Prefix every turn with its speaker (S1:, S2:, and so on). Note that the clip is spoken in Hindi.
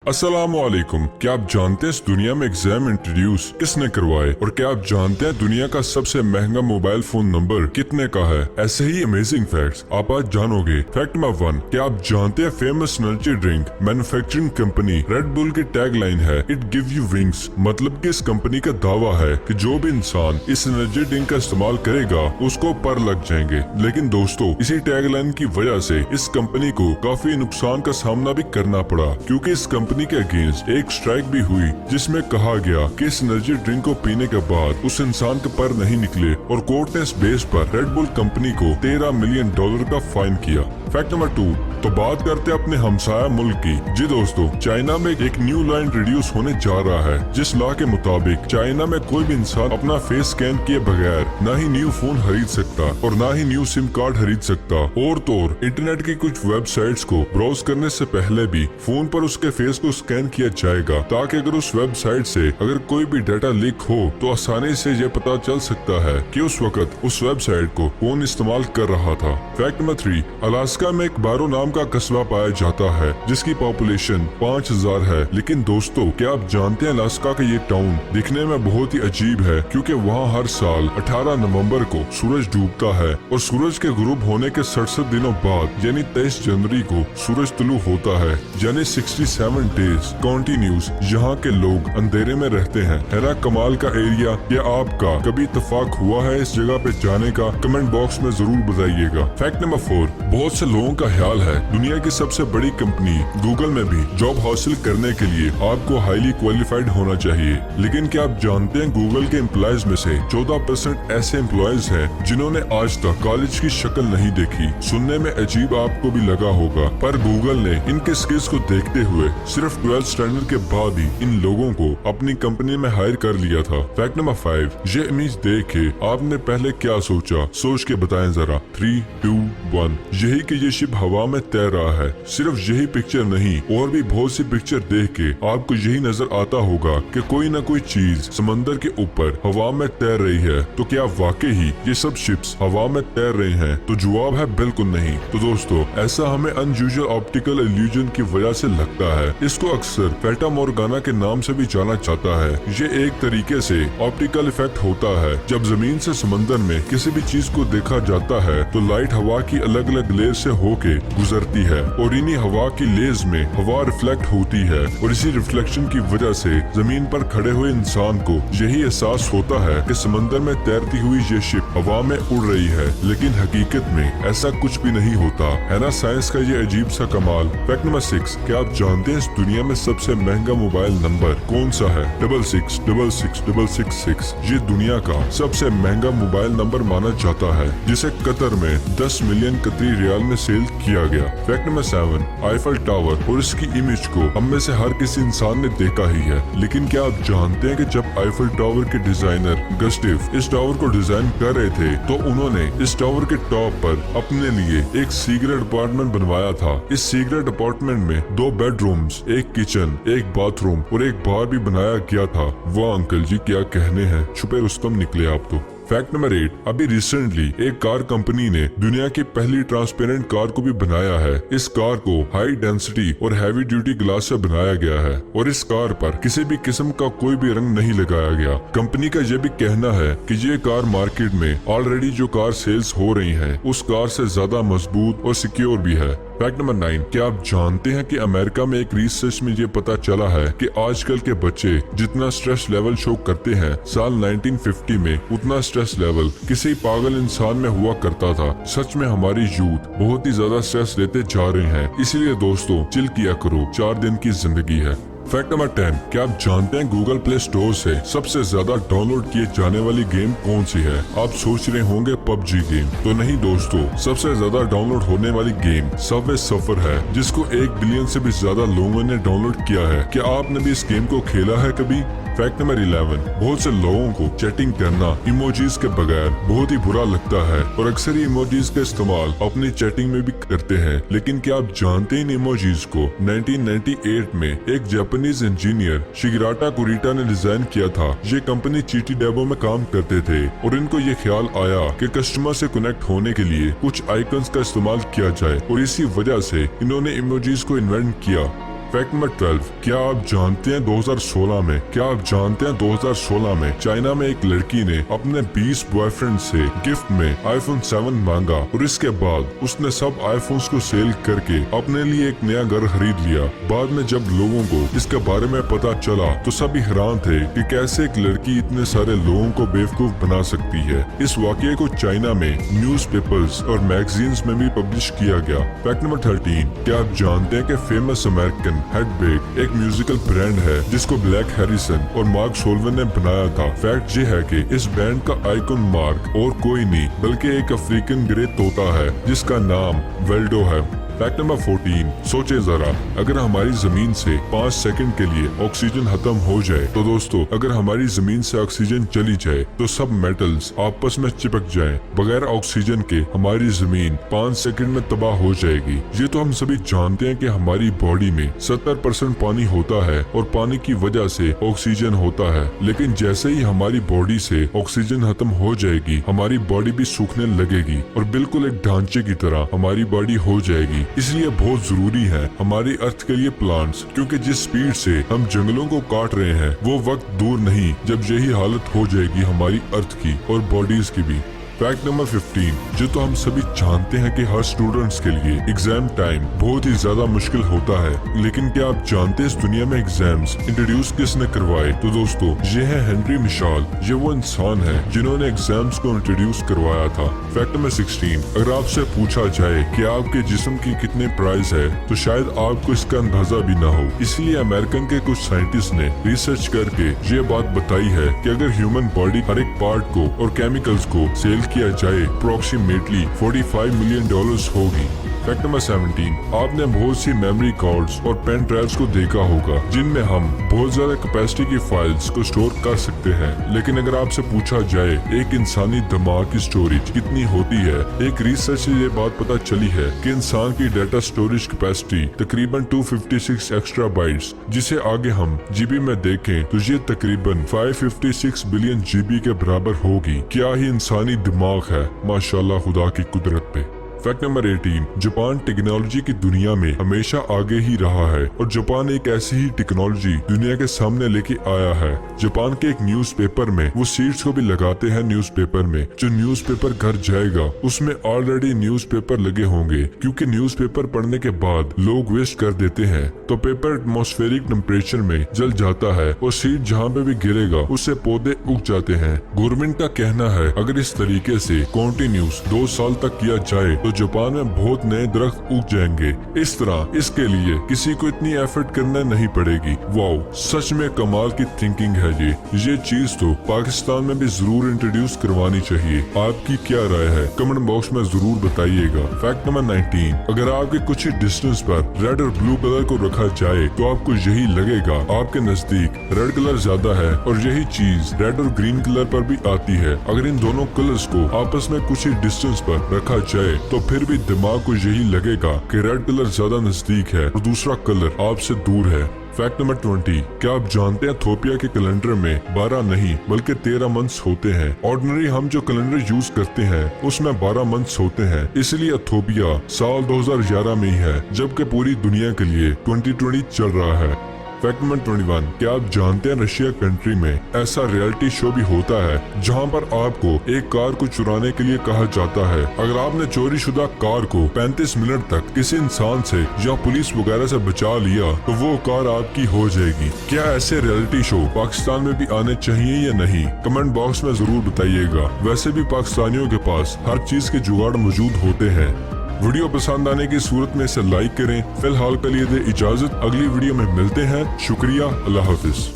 S1: अस्सलामुअलैकुम। क्या आप जानते हैं इस दुनिया में एग्जाम इंट्रोड्यूस किसने करवाए और क्या आप जानते हैं दुनिया का सबसे महंगा मोबाइल फोन नंबर कितने का है? ऐसे ही अमेजिंग फैक्ट्स आप आज जानोगे। फैक्ट नंबर 1, क्या आप जानते हैं famous energy drink manufacturing company red bull की टैगलाइन है इट गिव यू विंग्स। मतलब कि इस कंपनी का दावा है कि जो भी इंसान इस एनर्जी ड्रिंक का इस्तेमाल करेगा उसको पर लग जाएंगे। लेकिन दोस्तों, इसी टैगलाइन की वजह से इस कंपनी को काफी नुकसान का सामना भी करना पड़ा, क्योंकि इस कंपनी के अगेंस्ट एक स्ट्राइक भी हुई जिसमें कहा गया कि इस एनर्जी ड्रिंक को पीने के बाद उस इंसान के पर नहीं निकले और कोर्ट ने इस बेस पर रेड बुल कंपनी को $13 मिलियन का फाइन किया। फैक्ट नंबर 2, तो बात करते हैं अपने हमसाया मुल्क की। जी दोस्तों, चाइना में एक न्यू लॉ इंट्रोड्यूस होने जा रहा है, जिस लॉ के मुताबिक चाइना में कोई भी इंसान अपना फेस स्कैन किए बगैर ना ही न्यू फोन खरीद सकता और ना ही न्यू सिम कार्ड खरीद सकता। और तो और इंटरनेट की कुछ वेबसाइट्स को ब्राउज करने से पहले भी फोन पर उसके फेस को स्कैन किया जाएगा, ताकि अगर उस वेबसाइट से अगर कोई भी डाटा लीक हो तो आसानी से ये पता चल सकता है कि उस वक्त उस वेबसाइट को कौन इस्तेमाल कर रहा था। फैक्ट नंबर 3, अलास्का में एक बारो नाम का कस्बा पाया जाता है जिसकी पॉपुलेशन 5000 है। लेकिन दोस्तों, क्या आप जानते हैं अलास्का का ये टाउन दिखने में बहुत ही अजीब है, क्योंकि वहाँ हर साल 18 नवंबर को सूरज डूबता है और सूरज के गुरूब होने के 67 दिनों बाद यानी 23 जनवरी को सूरज तुलू होता है। यानी 67 डेज कंटिन्यूस यहाँ के लोग अंधेरे में रहते हैं। है ना कमाल का एरिया? या आपका कभी इत्तेफाक हुआ है इस जगह पे जाने का? कमेंट बॉक्स में जरूर बताइएगा। फैक्ट नंबर 4, बहुत से लोगों का ख्याल है दुनिया की सबसे बड़ी कंपनी गूगल में भी जॉब हासिल करने के लिए आपको हाईली क्वालिफाइड होना चाहिए। लेकिन क्या आप जानते हैं गूगल के एम्प्लॉयज में से 14% ऐसे एम्प्लॉयज हैं जिन्होंने आज तक कॉलेज की शक्ल नहीं देखी। सुनने में अजीब आपको भी लगा होगा, पर गूगल ने इनके स्किल्स को देखते हुए सिर्फ 12th स्टैंडर्ड के बाद ही इन लोगों को अपनी कंपनी में हायर कर लिया था। फैक्ट नंबर 5, ये इमेज देख के आपने पहले क्या सोचा? सोच के बताएं जरा। 3, 2, 1। यही कि ये शिप हवा में तैर रहा है। सिर्फ यही पिक्चर नहीं, और भी बहुत सी पिक्चर देख के आपको यही नजर आता होगा कि कोई न कोई चीज समंदर के ऊपर हवा में तैर रही है। तो क्या वाकई ही ये सब शिप्स हवा में तैर रही हैं? तो जवाब है बिल्कुल नहीं। तो दोस्तों, ऐसा हमें अनयूजुअल ऑप्टिकल इल्यूजन की वजह से लगता है। इसको अक्सर फैटा मोर्गाना के नाम से भी जाना जाता है। ये एक तरीके से ऑप्टिकल इफेक्ट होता है। जब जमीन से समंदर में किसी भी चीज को देखा जाता है तो लाइट हवा की अलग अलग लेयर से होके गुजरती है और इन्हीं हवा की लेयर्स में हवा रिफ्लेक्ट होती है और इसी रिफ्लेक्शन की वजह से जमीन पर खड़े हुए इंसान को यही एहसास होता है कि समंदर में तैरती हुई ये शिप हवा में उड़ रही है। लेकिन हकीकत में ऐसा कुछ भी नहीं होता। है ना साइंस का ये अजीब सा कमाल। फैक्ट नंबर 6, क्या आप जानते हैं इस दुनिया में सबसे महंगा मोबाइल नंबर कौन सा है? 6666666। ये दुनिया का सबसे महंगा मोबाइल नंबर माना जाता है, जिसे कतर में 10 मिलियन कतरी रियाल में सेल किया गया। फैक्ट नंबर 7, आईफल टावर और इसकी इमेज को हम में से हर किसी इंसान ने देखा ही है। लेकिन क्या आप जानते हैं कि जब आईफल टावर के डिजाइनर गस्टिव इस टावर को डिजाइन कर रहे थे तो उन्होंने इस टावर के टॉप पर अपने लिए एक सीक्रेट अपार्टमेंट बनवाया था। इस सीक्रेट अपार्टमेंट में 2 बेडरूम्स, एक किचन, एक बाथरूम और एक बार भी बनाया गया था। वाह अंकल जी, क्या कहने हैं, छुपे रुस्तम निकले आप तो। फैक्ट नंबर 8, अभी रिसेंटली एक कार कंपनी ने दुनिया की पहली ट्रांसपेरेंट कार को भी बनाया है। इस कार को हाई डेंसिटी और हैवी ड्यूटी ग्लास से बनाया गया है और इस कार पर किसी भी किस्म का कोई भी रंग नहीं लगाया गया। कंपनी का यह भी कहना है कि ये कार मार्केट में ऑलरेडी जो कार सेल्स हो रही हैं, उस कार से ज्यादा मजबूत और सिक्योर भी है। फैक्ट नंबर 9, क्या आप जानते हैं कि अमेरिका में एक रिसर्च में ये पता चला है कि आजकल के बच्चे जितना स्ट्रेस लेवल शो करते हैं, साल 1950 में उतना स्ट्रेस लेवल किसी पागल इंसान में हुआ करता था। सच में हमारी यूथ बहुत ही ज्यादा स्ट्रेस लेते जा रहे हैं। इसीलिए दोस्तों, चिल किया करो, 4 दिन की जिंदगी है। फैक्ट नंबर 10, क्या आप जानते हैं गूगल प्ले स्टोर से सबसे ज्यादा डाउनलोड किए जाने वाली गेम कौन सी है? आप सोच रहे होंगे PUBG गेम। तो नहीं दोस्तों, सबसे ज्यादा डाउनलोड होने वाली गेम सबवे सर्फर है, जिसको 1 बिलियन से भी ज्यादा लोगों ने डाउनलोड किया है। क्या आपने भी इस गेम को खेला है कभी? फैक्ट नंबर 11, बहुत से लोगों को चैटिंग करना इमोजीज के बगैर बहुत ही बुरा लगता है और अक्सर ही इमोजीज का इस्तेमाल अपनी चैटिंग में भी करते हैं। लेकिन क्या आप जानते हैं इन इमोजीज को 1998 में एक जापानीज इंजीनियर शिगराटा कुरिटा ने डिजाइन किया था। ये कंपनी चीटी डेबो में काम करते थे और इनको ये ख्याल आया कि कस्टमर से कनेक्ट होने के लिए कुछ आइकन्स का इस्तेमाल किया जाए और इसी वजह से इन्होंने इमोजीज को इन्वेंट किया। फैक्ट नंबर 12, क्या आप जानते हैं 2016 में चाइना में एक लड़की ने अपने 20 बॉयफ्रेंड से गिफ्ट में iPhone 7 मांगा और इसके बाद उसने सब आईफोन्स को सेल करके अपने लिए एक नया घर खरीद लिया। बाद में जब लोगों को इसके बारे में पता चला तो सभी हैरान थे कि कैसे एक लड़की इतने सारे लोगों को बेवकूफ बना सकती है। इस वाकये को चाइना में न्यूज़पेपर्स और मैगजीन्स में भी पब्लिश किया गया। फैक्ट नंबर 13, क्या आप जानते हैं कि फेमस अमेरिकन हेडबैग एक म्यूजिकल ब्रांड है जिसको ब्लैक हैरिसन और मार्क सोल्वन ने बनाया था। फैक्ट ये है कि इस बैंड का आइकॉन मार्क और कोई नहीं बल्कि एक अफ्रीकन ग्रे तोता है जिसका नाम वेल्डो है। फैक्ट नंबर 14, सोचे जरा, अगर हमारी जमीन से 5 सेकंड के लिए ऑक्सीजन खत्म हो जाए तो दोस्तों अगर हमारी जमीन से ऑक्सीजन चली जाए तो सब मेटल्स आपस में चिपक जाएं। बगैर ऑक्सीजन के हमारी जमीन 5 सेकंड में तबाह हो जाएगी। ये तो हम सभी जानते हैं कि हमारी बॉडी में 70% पानी होता है और पानी की वजह से ऑक्सीजन होता है, लेकिन जैसे ही हमारी बॉडी से ऑक्सीजन खत्म हो जाएगी हमारी बॉडी भी सूखने लगेगी और बिल्कुल एक ढांचे की तरह हमारी बॉडी हो जाएगी। इसलिए बहुत जरूरी है हमारी अर्थ के लिए प्लांट्स, क्योंकि जिस स्पीड से हम जंगलों को काट रहे हैं वो वक्त दूर नहीं जब यही हालत हो जाएगी हमारी अर्थ की और बॉडीज की भी। फैक्ट नंबर 15, जो तो हम सभी जानते हैं कि हर स्टूडेंट्स के लिए एग्जाम टाइम बहुत ही ज्यादा मुश्किल होता है, लेकिन क्या आप जानते हैं इस दुनिया में एग्जाम्स इंट्रोड्यूस किसने करवाए? तो दोस्तों ये है हेनरी मिशाल। ये वो इंसान है जिन्होंने एग्जाम्स को इंट्रोड्यूस करवाया था। फैक्ट नंबर 16, अगर आपसे पूछा जाए कि आपके जिस्म की कितने प्राइस है तो शायद आपको इसका अंदाजा भी ना हो। इसलिए अमेरिकन के कुछ साइंटिस्ट ने रिसर्च करके ये बात बताई है कि अगर ह्यूमन बॉडी हर एक पार्ट को और केमिकल्स को सेल किया जाए अप्रोक्सीमेटली $45 मिलियन होगी। फैक्ट नंबर 17, आपने बहुत सी मेमोरी कार्ड्स और पेन ड्राइव्स को देखा होगा जिनमें हम बहुत ज्यादा कैपेसिटी की फाइल्स को स्टोर कर सकते हैं, लेकिन अगर आपसे पूछा जाए एक इंसानी दिमाग की स्टोरेज कितनी होती है, एक रिसर्च से ये बात पता चली है कि इंसान की डाटा स्टोरेज कैपेसिटी तकरीबन 256 एक्स्ट्रा बाइट्स, जिसे आगे हम जीबी में देखें तो ये तकरीबन 556 बिलियन जीबी के बराबर होगी। क्या ही इंसानी दिमाग है, माशाल्लाह खुदा की कुदरत पे। फैक्ट नंबर 18, जापान टेक्नोलॉजी की दुनिया में हमेशा आगे ही रहा है और जापान एक ऐसी ही टेक्नोलॉजी दुनिया के सामने लेके आया है। जापान के एक न्यूज़पेपर में वो सीड्स को भी लगाते हैं न्यूज़पेपर में। जो न्यूज़पेपर घर जाएगा उसमें ऑलरेडी न्यूज़पेपर लगे होंगे, क्योंकि न्यूज़पेपर पढ़ने के बाद लोग वेस्ट कर देते हैं तो पेपर एटमॉस्फेरिक टेम्परेचर में जल जाता है और सीड जहाँ पे भी गिरेगा उससे पौधे उग जाते हैं। गवर्नमेंट का कहना है अगर इस तरीके से कंटिन्यूस 2 साल तक किया जाए तो जापान में बहुत नए दरख्त उग जाएंगे। इस तरह इसके लिए किसी को इतनी एफर्ट करना नहीं पड़ेगी। वाओ, सच में कमाल की थिंकिंग है ये चीज तो पाकिस्तान में भी जरूर इंट्रोड्यूस करवानी चाहिए। आपकी क्या राय है कमेंट बॉक्स में जरूर बताइएगा। फैक्ट नंबर 19, अगर आपके कुछ ही डिस्टेंस पर रेड और ब्लू कलर को रखा जाए तो आपको यही लगेगा आपके नजदीक रेड कलर ज्यादा है, और यही चीज रेड और ग्रीन कलर पर भी आती है। अगर इन दोनों कलर्स को आपस में कुछ ही डिस्टेंस पर रखा जाए तो फिर भी दिमाग को यही लगेगा कि रेड कलर ज्यादा नजदीक है और दूसरा कलर आपसे दूर है। फैक्ट नंबर 20, क्या आप जानते हैं इथियोपिया के कैलेंडर में 12 नहीं बल्कि 13 मंथ्स होते हैं। ऑर्डिनरी हम जो कैलेंडर यूज करते हैं उसमें 12 मंथ्स होते हैं, इसलिए इथियोपिया साल 2011 में ही है, जबकि पूरी दुनिया के लिए 2020 चल रहा है। फैक्ट नंबर 21, क्या आप जानते हैं रशिया कंट्री में ऐसा रियलिटी शो भी होता है जहां पर आपको एक कार को चुराने के लिए कहा जाता है। अगर आपने चोरी शुदा कार को 35 मिनट तक किसी इंसान से या पुलिस वगैरह से बचा लिया तो वो कार आपकी हो जाएगी। क्या ऐसे रियलिटी शो पाकिस्तान में भी आने चाहिए या नहीं, कमेंट बॉक्स में जरूर बताइएगा। वैसे भी पाकिस्तानियों के पास हर चीज के जुगाड़ मौजूद होते हैं। वीडियो पसंद आने की सूरत में इसे लाइक करें। फिलहाल के लिए दे इजाजत, अगली वीडियो में मिलते हैं। शुक्रिया, अल्लाह हाफिज।